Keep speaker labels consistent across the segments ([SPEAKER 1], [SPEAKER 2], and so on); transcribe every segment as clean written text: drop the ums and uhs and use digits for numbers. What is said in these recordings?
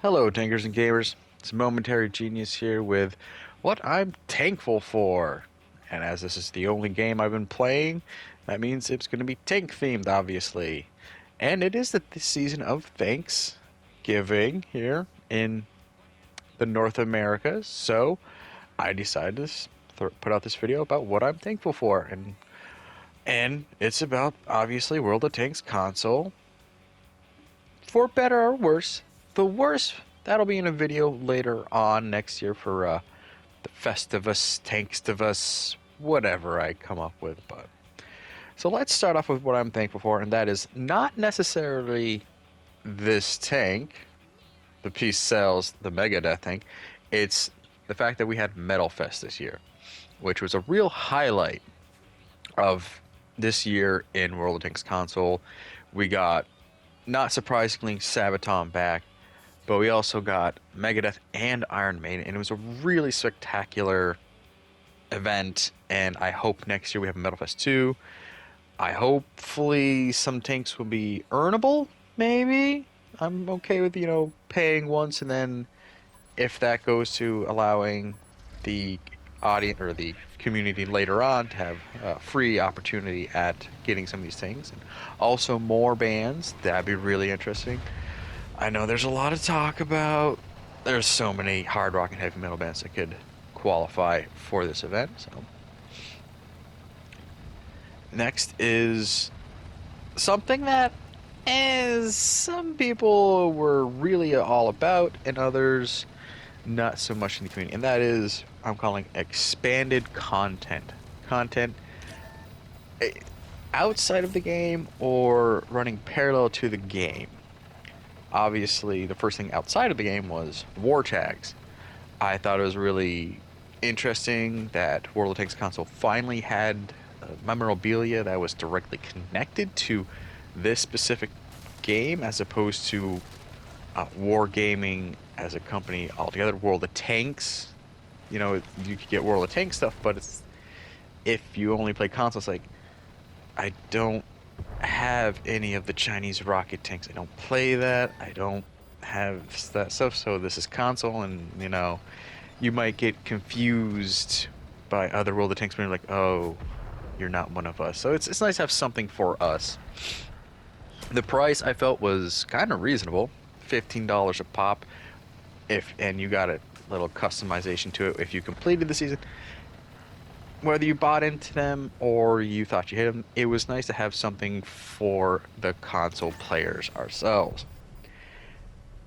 [SPEAKER 1] Hello, tankers and gamers. It's Momentary Genius here with what I'm thankful for. And as this is the only game I've been playing, that means it's going to be tank themed, obviously. And it is the season of Thanksgiving here in the North Americas, so I decided to put out this video about what I'm thankful for, and it's about obviously World of Tanks console, for better or worse. The worst, that'll be in a video later on next year for the Festivus, Tankstivus, whatever I come up with. But so let's start off with what I'm thankful for, and that is not necessarily this tank, the Peace Cells, the Mega Death tank. It's the fact that we had Metal Fest this year, which was a real highlight of this year in World of Tanks console. We got, not surprisingly, Sabaton back, but we also got Megadeth and Iron Maiden, and it was a really spectacular event. And I hope next year we have Metal Fest 2. I hopefully some tanks will be earnable, maybe. I'm okay with, paying once, and then if that goes to allowing the audience or the community later on to have a free opportunity at getting some of these things. And also more bands, that'd be really interesting. I know there's a lot of talk about, there's so many hard rock and heavy metal bands that could qualify for this event. So next is something that is some people were really all about and others not so much in the community, and that is I'm calling expanded content. Content outside of the game or running parallel to the game. Obviously, the first thing outside of the game was war tags. I thought it was really interesting that World of Tanks console finally had memorabilia that was directly connected to this specific game, as opposed to Wargaming as a company altogether. World of Tanks, you could get World of Tanks stuff, but it's, if you only play consoles, like, I don't have any of the Chinese rocket tanks. I don't play that. I don't have that stuff. So this is console, and you might get confused by other World of Tanks when you're like, oh, you're not one of us. So it's nice to have something for us. The price I felt was kind of reasonable, $15 a pop. And you got a little customization to it if you completed the season. Whether you bought into them or you thought you hit them, it was nice to have something for the console players ourselves.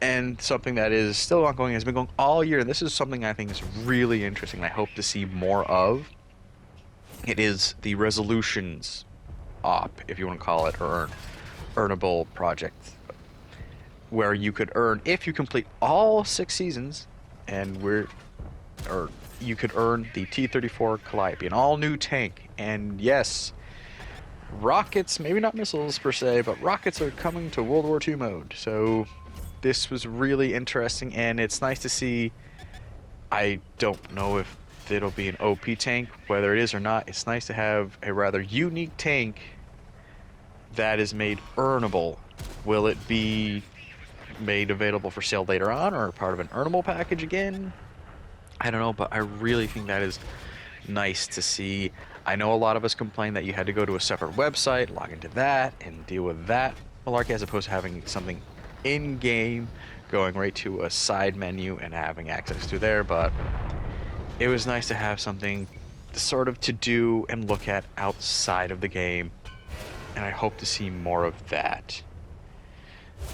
[SPEAKER 1] And something that is still ongoing, has been going all year, and this is something I think is really interesting, I hope to see more of. It is the resolutions op, if you want to call it, or earnable project, where you could earn, if you complete all 6 seasons, or you could earn the T-34 Calliope, an all-new tank. And yes, rockets, maybe not missiles per se, but rockets are coming to World War II mode. So this was really interesting, and it's nice to see. I don't know if it'll be an OP tank, whether it is or not. It's nice to have a rather unique tank that is made earnable. Will it be made available for sale later on, or part of an earnable package again? I don't know, but I really think that is nice to see. I know a lot of us complain that you had to go to a separate website, log into that, and deal with that malarkey, as opposed to having something in-game, going right to a side menu and having access to there. But it was nice to have something sort of to do and look at outside of the game, and I hope to see more of that.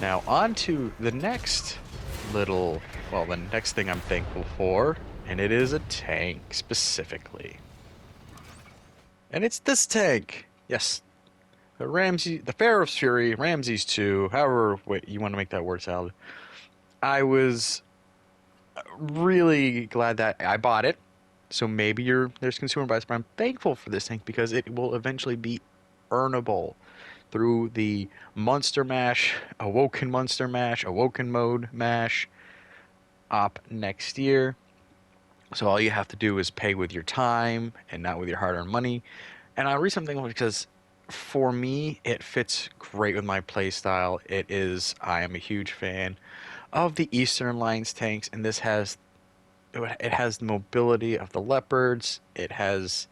[SPEAKER 1] Now, on to the next the next thing I'm thankful for, and it is a tank specifically. And it's this tank. Yes. The Pharaoh's Fury, Ramses 2, however you want to make that word salad. I was really glad that I bought it. So maybe there's consumer bias, but I'm thankful for this tank because it will eventually be earnable through the Monster Mash, Awoken Monster Mash, Awoken Mode Mash op next year. So all you have to do is pay with your time and not with your hard-earned money. And I read something because for me, it fits great with my play style. I am a huge fan of the Eastern Alliance tanks, and it has the mobility of the Leopards. It has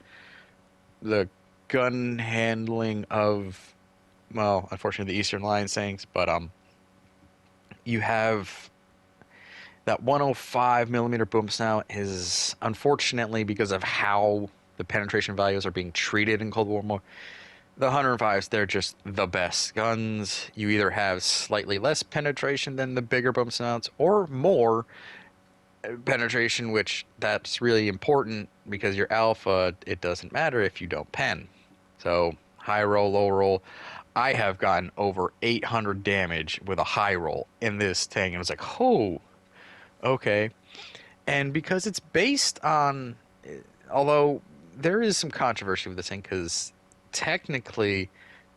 [SPEAKER 1] the gun handling of, well, unfortunately, the Eastern Alliance tanks, but you have that 105 millimeter boom snout is, unfortunately, because of how the penetration values are being treated in Cold War more. The 105s, they're just the best guns. You either have slightly less penetration than the bigger boom snouts, or more penetration, which that's really important because your alpha, it doesn't matter if you don't pen. So high roll, low roll. I have gotten over 800 damage with a high roll in this tank, and it's like, oh, okay. And because it's based on, although there is some controversy with this thing, because technically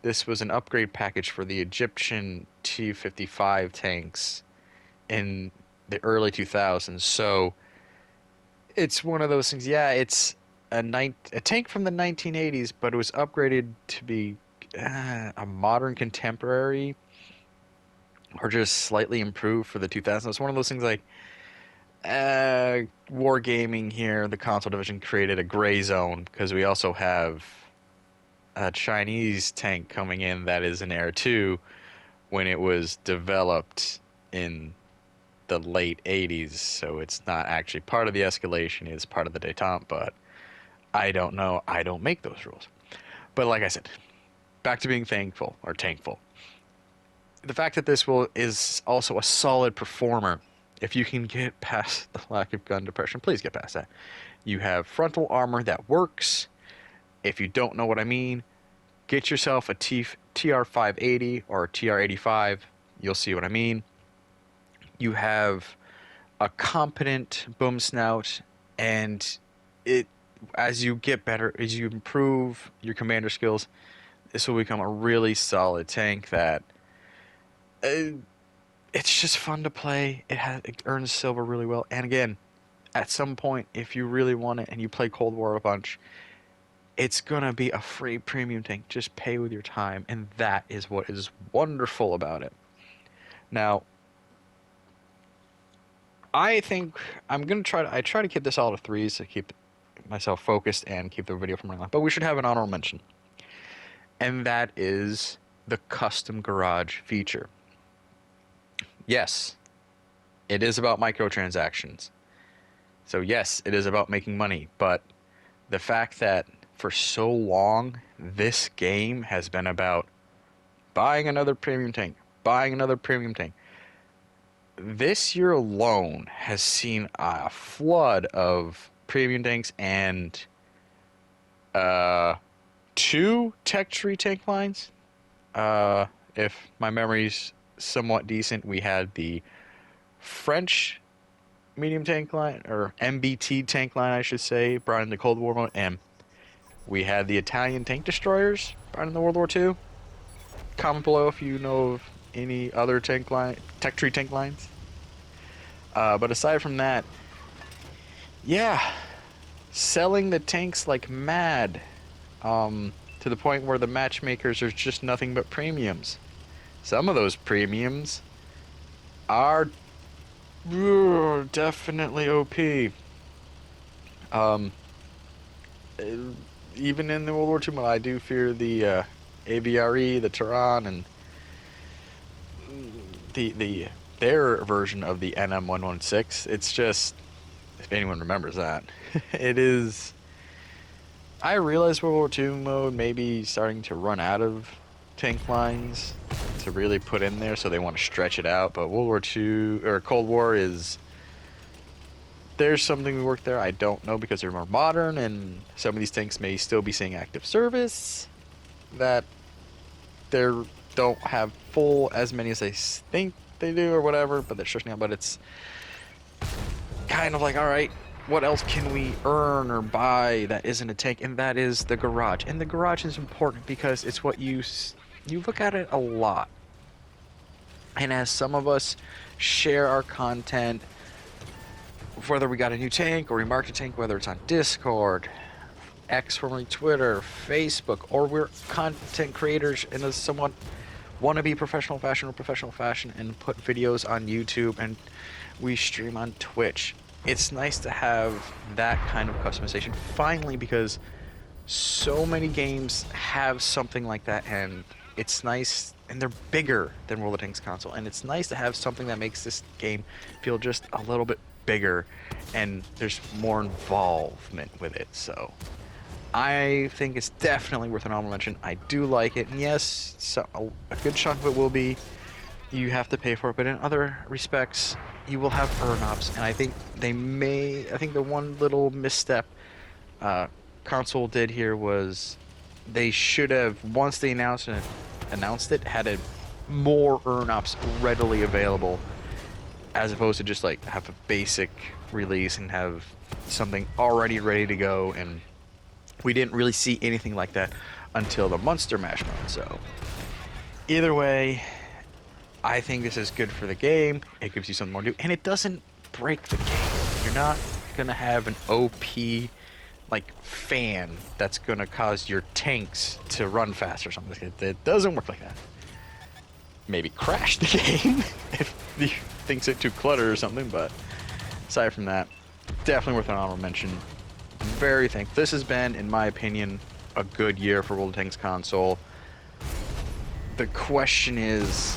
[SPEAKER 1] this was an upgrade package for the Egyptian T-55 tanks in the early 2000s. So it's one of those things. Yeah, it's a tank from the 1980s, but it was upgraded to be a modern contemporary, or just slightly improved for the 2000s. It's one of those things like Wargaming here, the console division created a gray zone because we also have a Chinese tank coming in that is an Air 2 when it was developed in the late 80s, so it's not actually part of the escalation, it's part of the detente, but I don't know. I don't make those rules. But like I said, back to being thankful or tankful. The fact that this is also a solid performer, if you can get past the lack of gun depression, please get past that. You have frontal armor that works. If you don't know what I mean, get yourself a TR580 or a TR85. You'll see what I mean. You have a competent boom snout, and as you get better, as you improve your commander skills, this will become a really solid tank that it's just fun to play. It earns silver really well. And again, at some point, if you really want it and you play Cold War a bunch, it's gonna be a free premium tank. Just pay with your time, and that is what is wonderful about it. Now, I think I'm gonna I try to keep this all to threes to keep myself focused and keep the video from running long. But we should have an honorable mention, and that is the custom garage feature. Yes, it is about microtransactions. So yes, it is about making money, but the fact that for so long this game has been about buying another premium tank, buying another premium tank. This year alone has seen a flood of premium tanks and two tech tree tank lines. If my memory's somewhat decent, we had the French medium tank line, or MBT tank line, I should say, brought in the Cold War mode, and we had the Italian tank destroyers brought in the World War II. Comment below if you know of any other tech tree tank lines. But aside from that, yeah, selling the tanks like mad, to the point where the matchmakers are just nothing but premiums. Some of those premiums are definitely OP. Even in the World War II mode, I do fear the ABRE, the Tehran, and their version of the NM116. It's just, if anyone remembers that, it is. I realize World War II mode may be starting to run out of tank lines to really put in there, so they want to stretch it out. But World War II or Cold War is, there's something we work there. I don't know, because they're more modern, and some of these tanks may still be seeing active service that they don't have full as many as they think they do or whatever, but they're stretching out. But it's kind of like, all right, what else can we earn or buy that isn't a tank? And that is the garage. And the garage is important because it's what you look at it a lot. And as some of us share our content, whether we got a new tank or we marked a tank, whether it's on Discord, X, formerly Twitter, Facebook, or we're content creators in a somewhat want to be professional fashion or professional fashion and put videos on YouTube and we stream on Twitch. It's nice to have that kind of customization finally because so many games have something like that and it's nice and they're bigger than World of Tanks console and it's nice to have something that makes this game feel just a little bit bigger and there's more involvement with it. So I think it's definitely worth an honorable mention. I do like it, and yes, a good chunk of it will be you have to pay for it, but in other respects, you will have earn-ups, and I think the one little misstep uh, console did here was they should have, once they announced it, had more earn-ups readily available, as opposed to just like have a basic release and have something already ready to go and we didn't really see anything like that until the Monster Mash mode. So either way, I think this is good for the game. It gives you something more to do, and it doesn't break the game. You're not gonna have an OP like fan that's gonna cause your tanks to run fast or something. It doesn't work like that. Maybe crash the game if you thinks it too cluttered or something, but aside from that, definitely worth an honorable mention. Very thankful. This has been, in my opinion, a good year for World of Tanks console. The question is,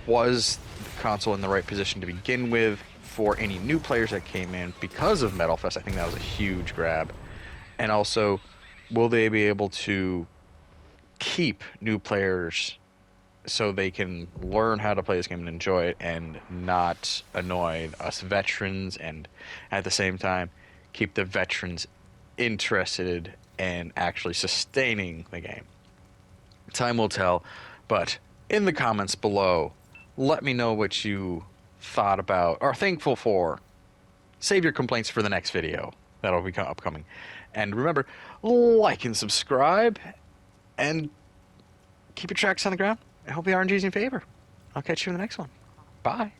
[SPEAKER 1] was the console in the right position to begin with for any new players that came in because of Metal Fest? I think that was a huge grab. And also, will they be able to keep new players so they can learn how to play this game and enjoy it and not annoy us veterans, and at the same time keep the veterans interested and actually sustaining the game? Time will tell, but in the comments below, let me know what you thought about or are thankful for. Save your complaints for the next video that'll be upcoming. And remember, like and subscribe, and keep your tracks on the ground. I hope the RNG's in favor. I'll catch you in the next one. Bye.